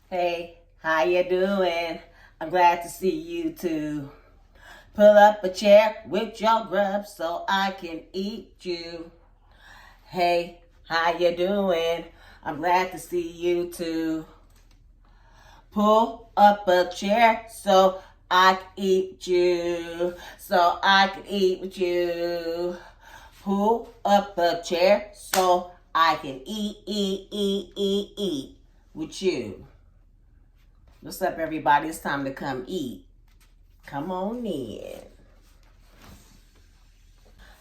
Hey, how you doing? I'm glad to see you too. Pull up a chair with your grub so I can eat you. Hey, how you doing? I'm glad to see you too. Pull up a chair so I can eat you. So I can eat with you. Pull up a chair so I can eat with you. What's up, everybody? It's time to come eat. Come on in.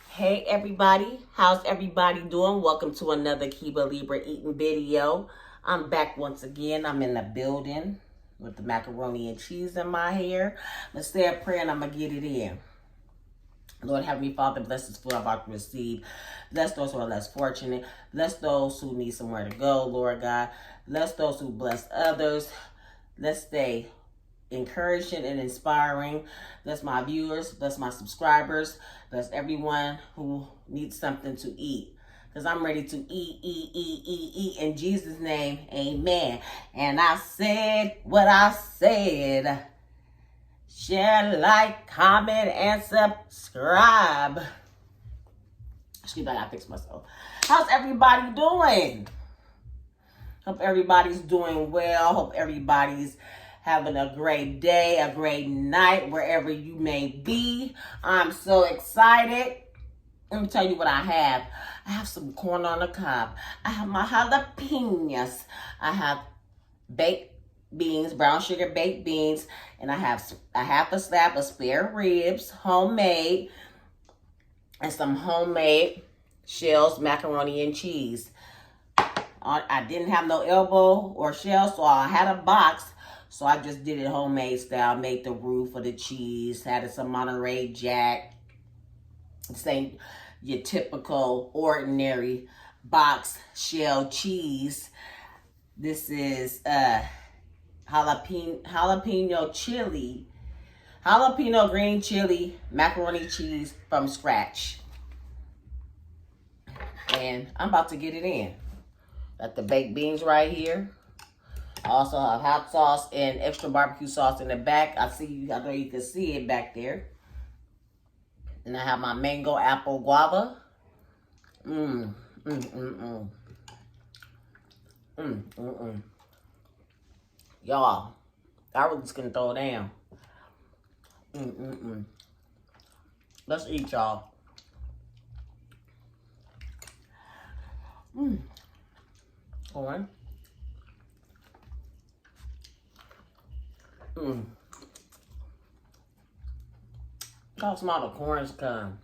Hey, everybody. How's everybody doing? Welcome to another Cuba Libre eating video. I'm back once again. I'm in the building with the macaroni and cheese in my hair. Let's say a prayer and I'm going to get it in. Lord, Heavenly Father, bless this food I'm about to receive. Bless those who are less fortunate. Bless those who need somewhere to go, Lord God. Bless those who bless others. Let's stay encouraging and inspiring. Bless my viewers, bless my subscribers, bless everyone who needs something to eat. Because I'm ready to eat. In Jesus' name, amen. And I said what I said. Share, like, comment, and subscribe. Excuse me, I gotta fix myself. How's everybody doing? Hope everybody's doing well. Hope everybody's having a great day, a great night, wherever you may be. I'm so excited. Let me tell you what I have. I have some corn on the cob. I have my jalapenos. I have baked beans, brown sugar baked beans, and I have a half a slab of spare ribs, homemade, and some homemade shells, macaroni and cheese. I didn't have no elbow or shell, so I had a box. So I just did it homemade style. Made the roux for the cheese. Added some Monterey Jack. Same, your typical, ordinary box shell cheese. This is jalapeno chili. Jalapeno green chili macaroni cheese from scratch. And I'm about to get it in. Got the baked beans right here. I also have hot sauce and extra barbecue sauce in the back. I know you can see it back there. And I have my mango, apple, guava. Y'all, I was just gonna throw it down. Let's eat, y'all. Corn. How small the corns come.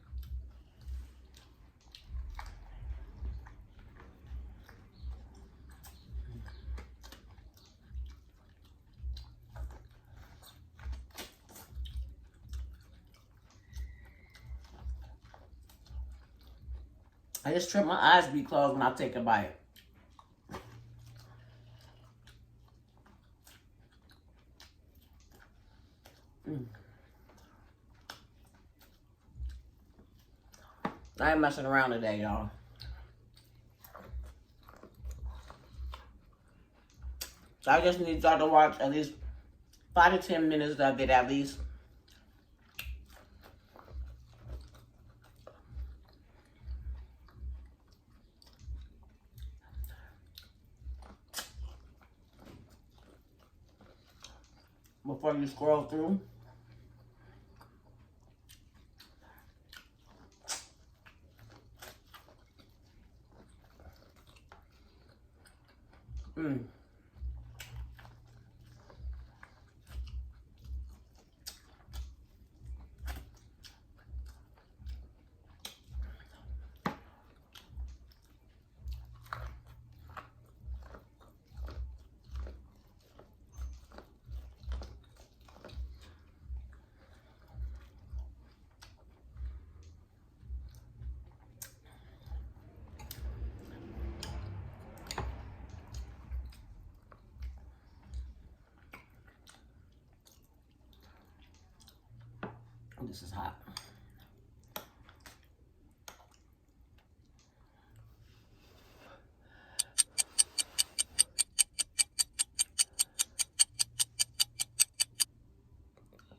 I just trip my eyes be closed when I take a bite. I ain't messing around today, y'all. So I just need y'all to watch at least 5 to 10 minutes of it at least. Before you scroll through. This is hot.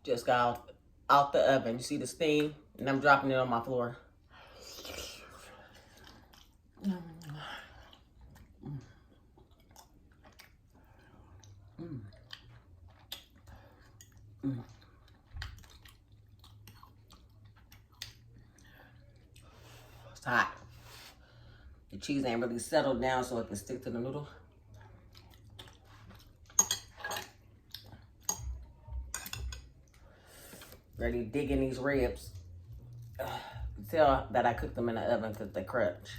Just got out the oven. You see the steam? And I'm dropping it on my floor. Mm. Mm. Mm. It's hot. The cheese ain't really settled down so it can stick to the noodle. Ready digging these ribs. Tell that I cooked them in the oven because they crunch.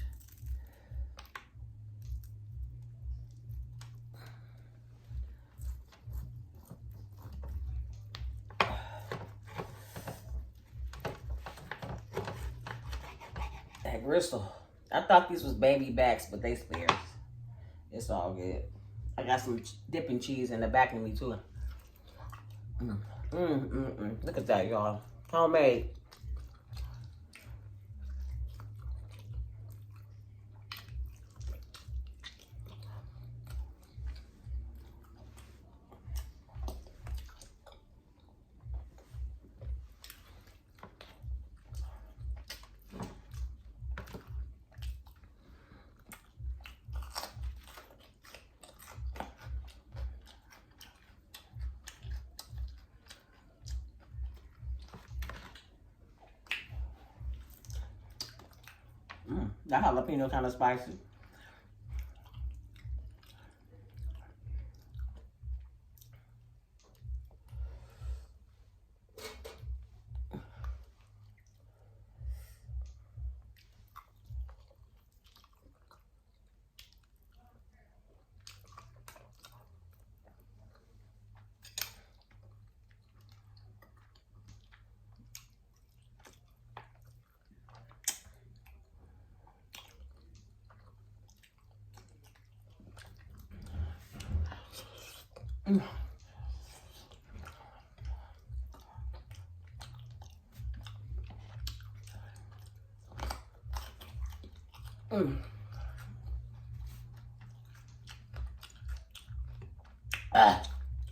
That gristle. I thought these was baby backs, but they spares. It's all good. I got some dipping cheese in the back of me too. Look at that, y'all. Homemade. That jalapeno kind of spicy. Mm. Mm.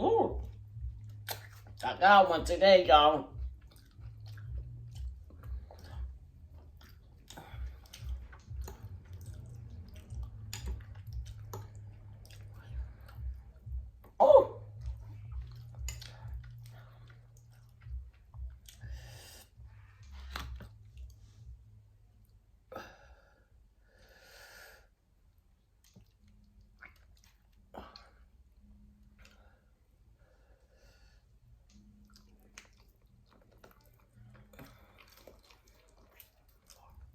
Ooh. I got one today, y'all. Oh.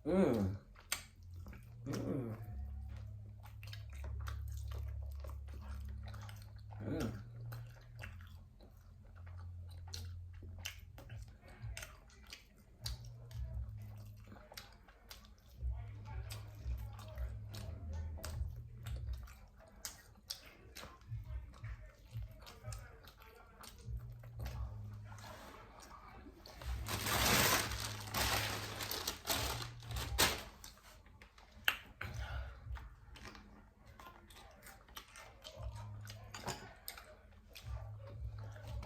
Mm. Mm. Mm.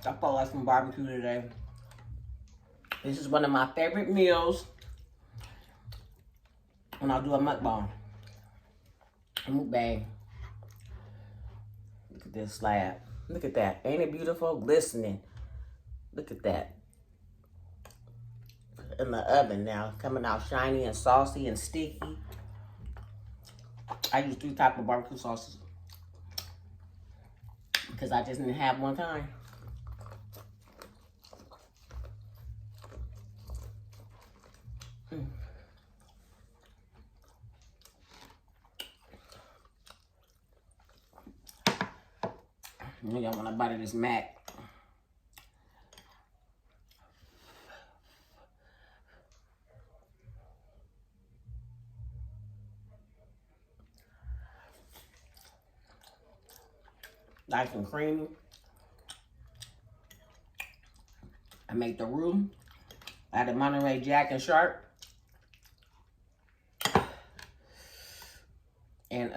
I felt like some barbecue today. This is one of my favorite meals when I do a mukbang. A mukbang. Look at this slab. Look at that. Ain't it beautiful? Glistening. Look at that. In the oven now. Coming out shiny and saucy and sticky. I use 3 types of barbecue sauces. Because I just didn't have one time. Y'all want to bite of this mac. Nice and creamy. I made the roux. I had the Monterey Jack and Sharp. And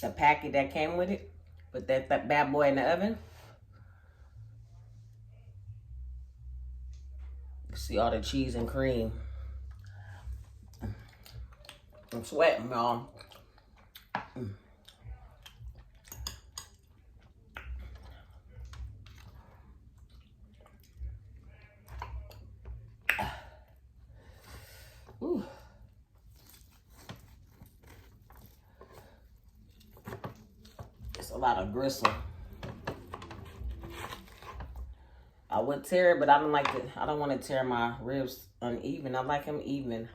the packet that came with it. Put that bad boy in the oven. See all the cheese and cream. I'm sweating, y'all. Ooh. It's a lot of gristle. I would tear it, but I don't like it. I don't want to tear my ribs uneven. I like them even.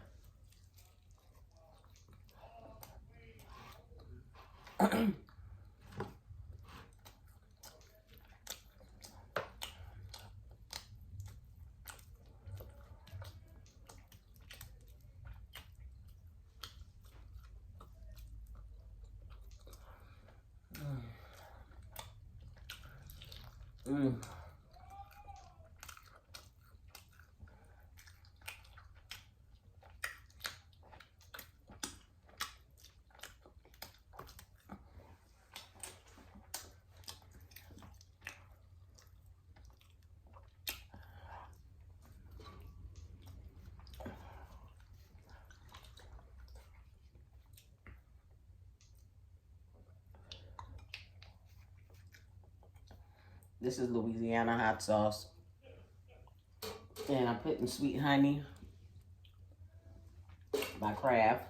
This is Louisiana hot sauce. And I'm putting Sweet Honey by Kraft.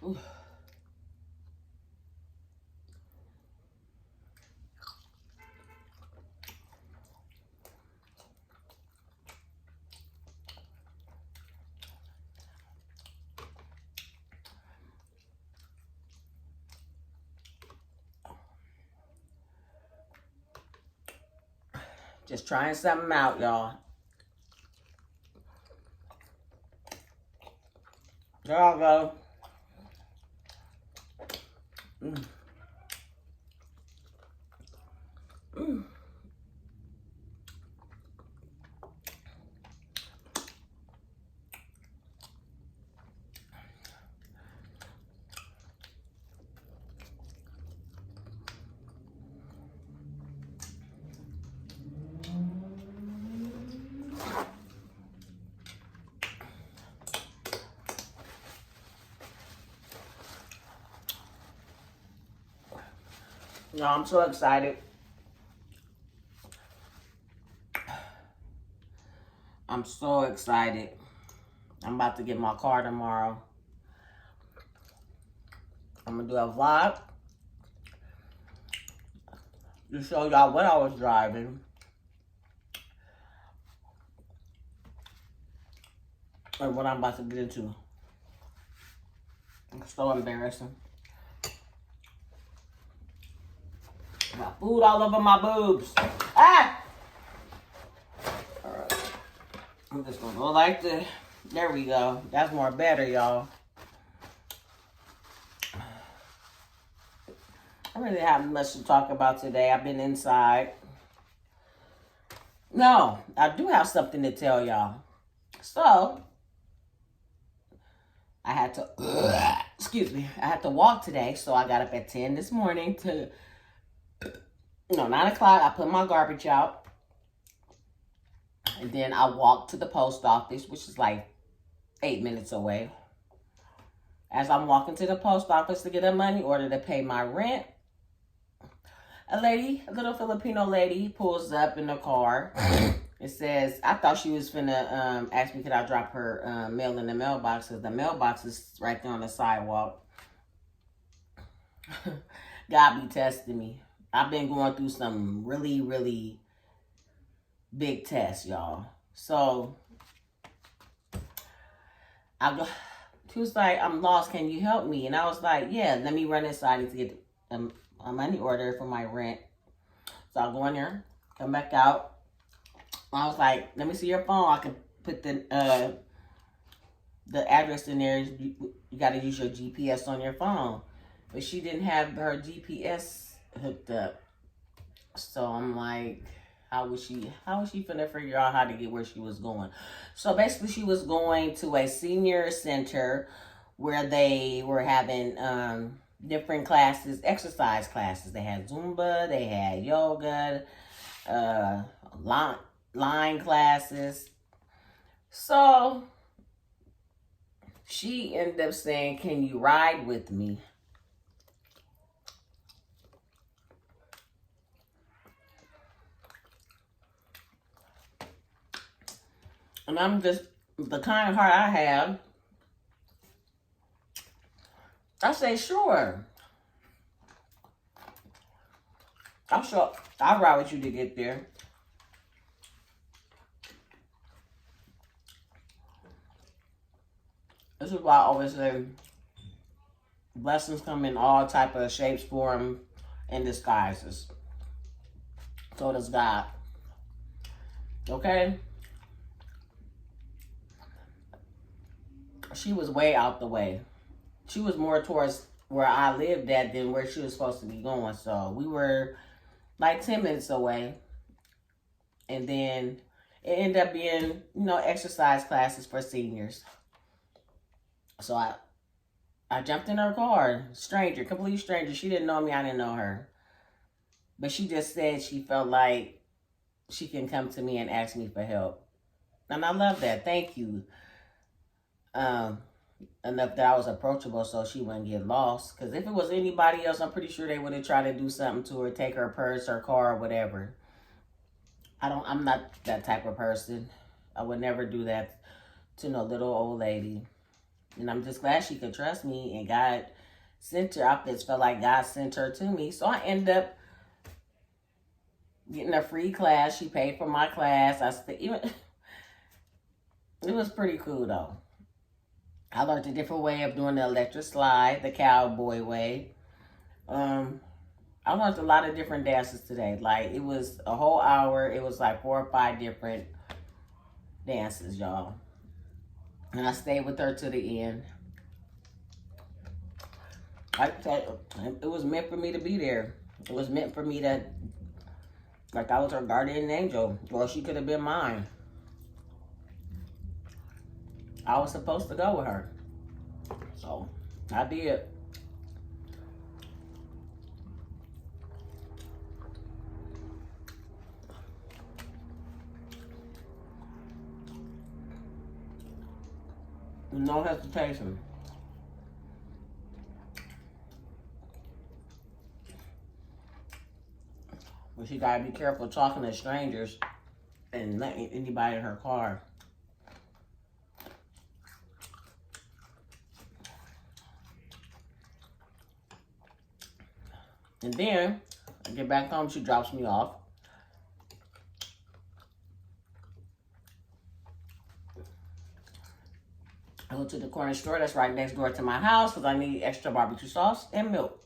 Ooh. Just trying something out, y'all. There I go. No, I'm so excited. I'm so excited. I'm about to get my car tomorrow. I'm gonna do a vlog to show y'all what I was driving. And what I'm about to get into. It's so embarrassing. Got food all over my boobs. Ah! Alright. I'm just gonna go like this. There we go. That's more better, y'all. I really haven't much to talk about today. I've been inside. No, I do have something to tell y'all. So, I had to, excuse me, I had to walk today. So I got up at 10 this morning to, 9 o'clock. I put my garbage out. And then I walked to the post office, which is like 8 minutes away. As I'm walking to the post office to get a money order to pay my rent, a little Filipino lady pulls up in the car. It says, I thought she was finna ask me could I drop her mail in the mailbox, because the mailbox is right there on the sidewalk. God be testing me. I've been going through some really, really big tests, y'all. So, she was like, I'm lost, can you help me? And I was like, yeah, let me run inside to get a money order for my rent. So I'll go in there, come back out. I was like, let me see your phone. I can put the address in there. You got to use your GPS on your phone. But she didn't have her GPS hooked up. So I'm like, how was she finna figure out how to get where she was going? So basically she was going to a senior center where they were having different classes, exercise classes. They had Zumba, they had yoga, line classes. So she ended up saying, "Can you ride with me?" And I'm just, the kind of heart I have, I say, sure. I'll ride with you to get there. This is why I always say blessings come in all type of shapes, form, and disguises. So does God. Okay? She was way out the way. She was more towards where I lived at than where she was supposed to be going. So we were like 10 minutes away. And then it ended up being, exercise classes for seniors. So I jumped in her car. Stranger, complete stranger. She didn't know me. I didn't know her. But she just said she felt like she can come to me and ask me for help. And I love that. Thank you. Enough that I was approachable so she wouldn't get lost. Because if it was anybody else, I'm pretty sure they would have tried to do something to her, take her purse, her car, or whatever. I'm not that type of person. I would never do that to no little old lady. And I'm just glad she could trust me, and God sent her. I just felt like God sent her to me. So I ended up getting a free class. She paid for my class. It was pretty cool though. I learned a different way of doing the electric slide, the cowboy way. I learned a lot of different dances today. Like, it was a whole hour. It was like 4 or 5 different dances, y'all. And I stayed with her to the end. It was meant for me to be there. It was meant for me to, like, I was her guardian angel. Or she could have been mine. I was supposed to go with her. So, I did. No hesitation. But she gotta be careful talking to strangers and letting anybody in her car. And then I get back home, she drops me off. I go to the corner store that's right next door to my house because I need extra barbecue sauce and milk.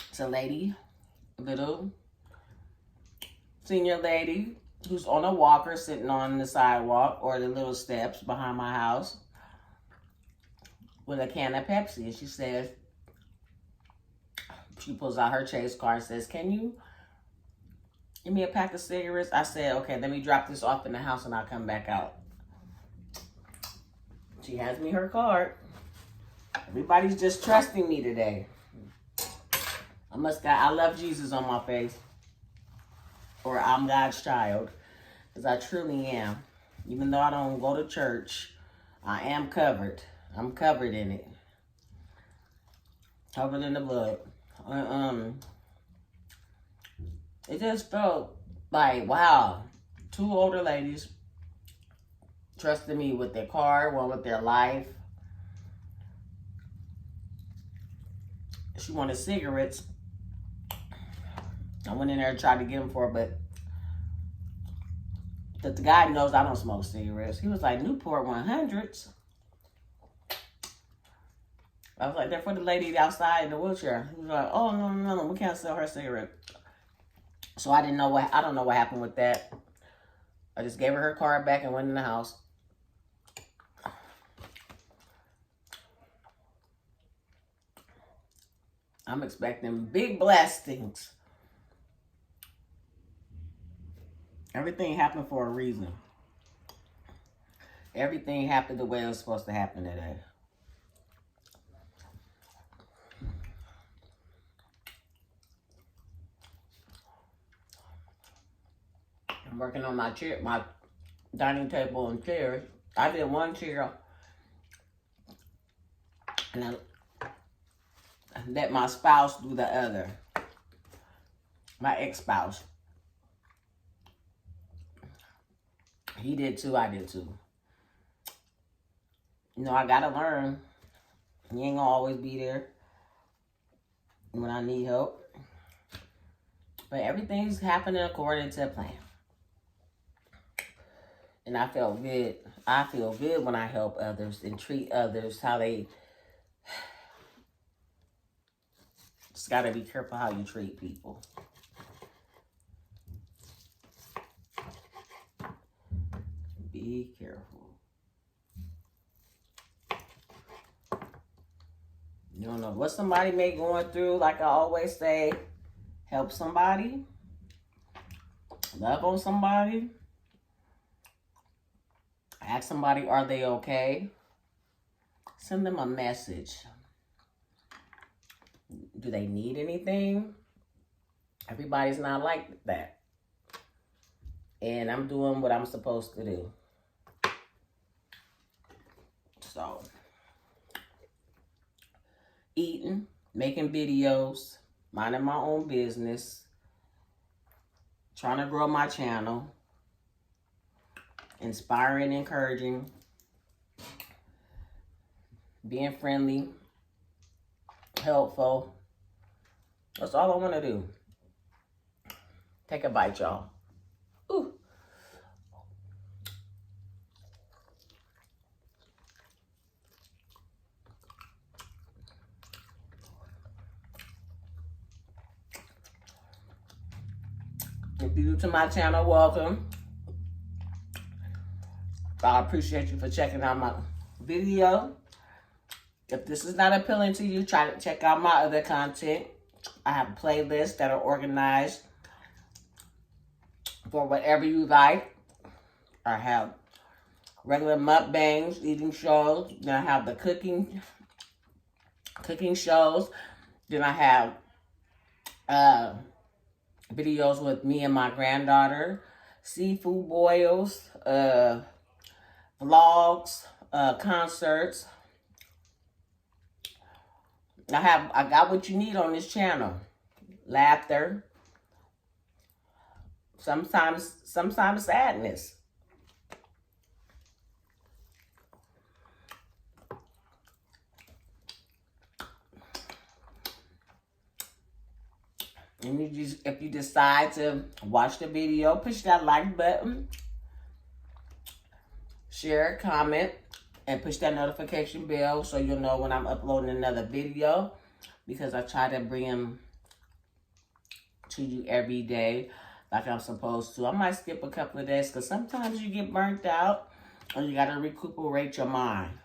It's a lady, a little senior lady who's on a walker sitting on the sidewalk or the little steps behind my house with a can of Pepsi. And she says, she pulls out her Chase card and says, "Can you give me a pack of cigarettes?" I said, "Okay, let me drop this off in the house and I'll come back out." She hands me her card. Everybody's just trusting me today. I love Jesus on my face. Or I'm God's child. Because I truly am. Even though I don't go to church, I am covered. I'm covered in it. Covered in the blood. It just felt like, wow. 2 older ladies trusted me with their car, one with their life. She wanted cigarettes. I went in there and tried to get them for her, but the guy knows I don't smoke cigarettes. He was like, "Newport 100s." I was like, "They're for the lady outside in the wheelchair." He was like, "Oh, no, we can't sell her cigarette." So I don't know what happened with that. I just gave her her card back and went in the house. I'm expecting big blessings Everything happened for a reason. Everything happened the way it was supposed to happen today. I'm working on my chair, my dining table and chairs. I did one chair and I let my spouse do the other. My ex-spouse. He did too, I did too. You know, I gotta learn. You ain't gonna always be there when I need help. But everything's happening according to plan. And I felt good. I feel good when I help others and treat others how they... Just gotta be careful how you treat people. Be careful. You don't know what somebody may going through. Like I always say, help somebody. Love on somebody. Ask somebody, are they okay? Send them a message. Do they need anything? Everybody's not like that. And I'm doing what I'm supposed to do. So, eating, making videos, minding my own business, trying to grow my channel, inspiring, encouraging, being friendly, helpful. That's all I want to do. Take a bite, y'all. Ooh. If you're new to my channel, welcome. I appreciate you for checking out my video. If this is not appealing to you, try to check out my other content. I have playlists that are organized for whatever you like. I have regular mukbangs, eating shows. Then I have the cooking shows. Then I have videos with me and my granddaughter, seafood boils, vlogs, concerts. I got what you need on this channel. Laughter. Sometimes sadness. And if you decide to watch the video, push that like button, share, comment, and push that notification bell so you'll know when I'm uploading another video, because I try to bring them to you every day like I'm supposed to. I might skip a couple of days because sometimes you get burnt out and you got to recuperate your mind.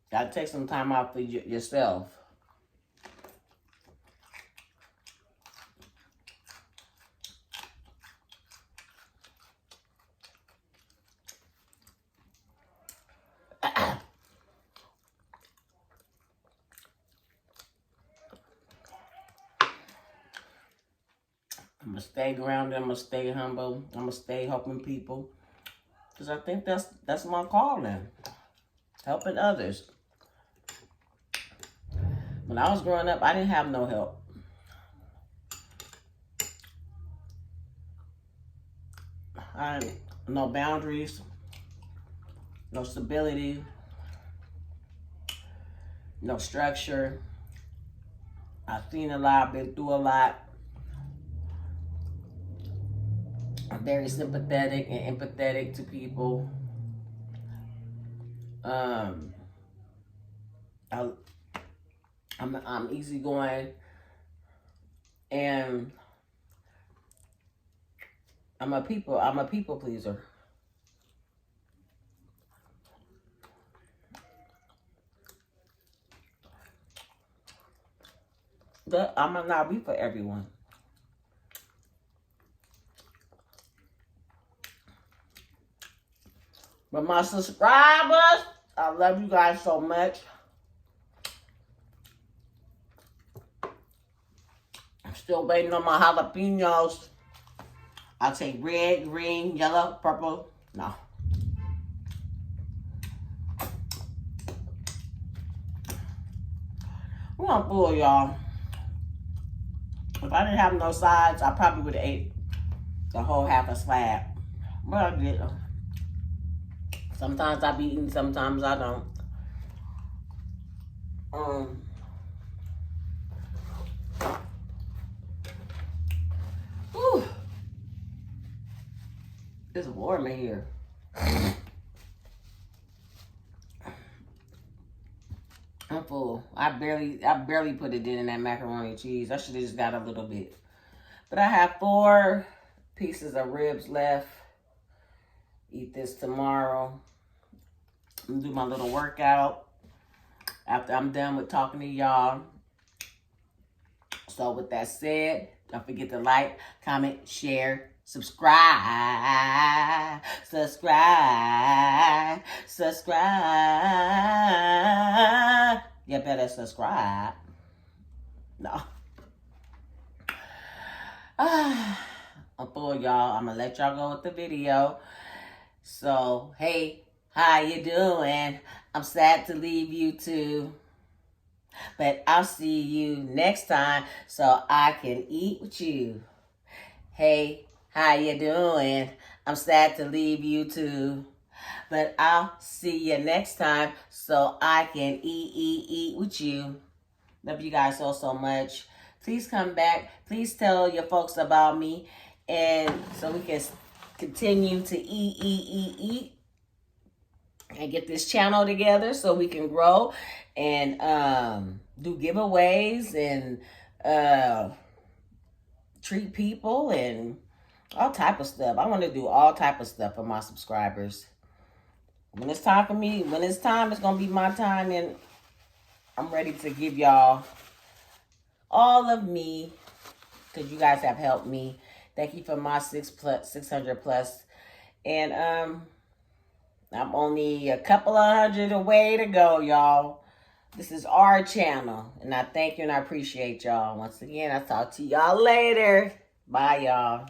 Got to take some time out for yourself. I'm going to stay grounded. I'm going to stay humble. I'm going to stay helping people. Because I think that's my calling. Helping others. When I was growing up, I didn't have no help. I had no boundaries. No stability. No structure. I've seen a lot. Been through a lot. I'm very sympathetic and empathetic to people. I'm easygoing, and I'm a people pleaser. But I might not be for everyone. But my subscribers, I love you guys so much. I'm still waiting on my jalapenos. I'll take red, green, yellow, purple. No. I'm gonna pull, y'all. If I didn't have no sides, I probably would have ate the whole half a slab. But I did. Sometimes I be eating, sometimes I don't. Whew. It's warm in here. I'm full. I barely put it in that macaroni and cheese. I should have just got a little bit. But I have 4 pieces of ribs left. Eat this tomorrow. I'm gonna do my little workout after I'm done with talking to y'all. So with that said, don't forget to like, comment, share, subscribe. You better subscribe. No. I'm full, y'all. I'm gonna let y'all go with the video. So, hey, how you doing? I'm sad to leave you too. But I'll see you next time so I can eat with you. Hey, how you doing? I'm sad to leave you too. But I'll see you next time so I can eat with you. Love you guys so much. Please come back. Please tell your folks about me. And so we can continue to eat. And get this channel together so we can grow and do giveaways and treat people and all type of stuff. I want to do all type of stuff for my subscribers. When it's time for me, it's going to be my time, and I'm ready to give y'all all of me because you guys have helped me. Thank you for my 600 plus. And I'm only a couple of hundred away to go, y'all. This is our channel, and I thank you and I appreciate y'all. Once again, I'll talk to y'all later. Bye, y'all.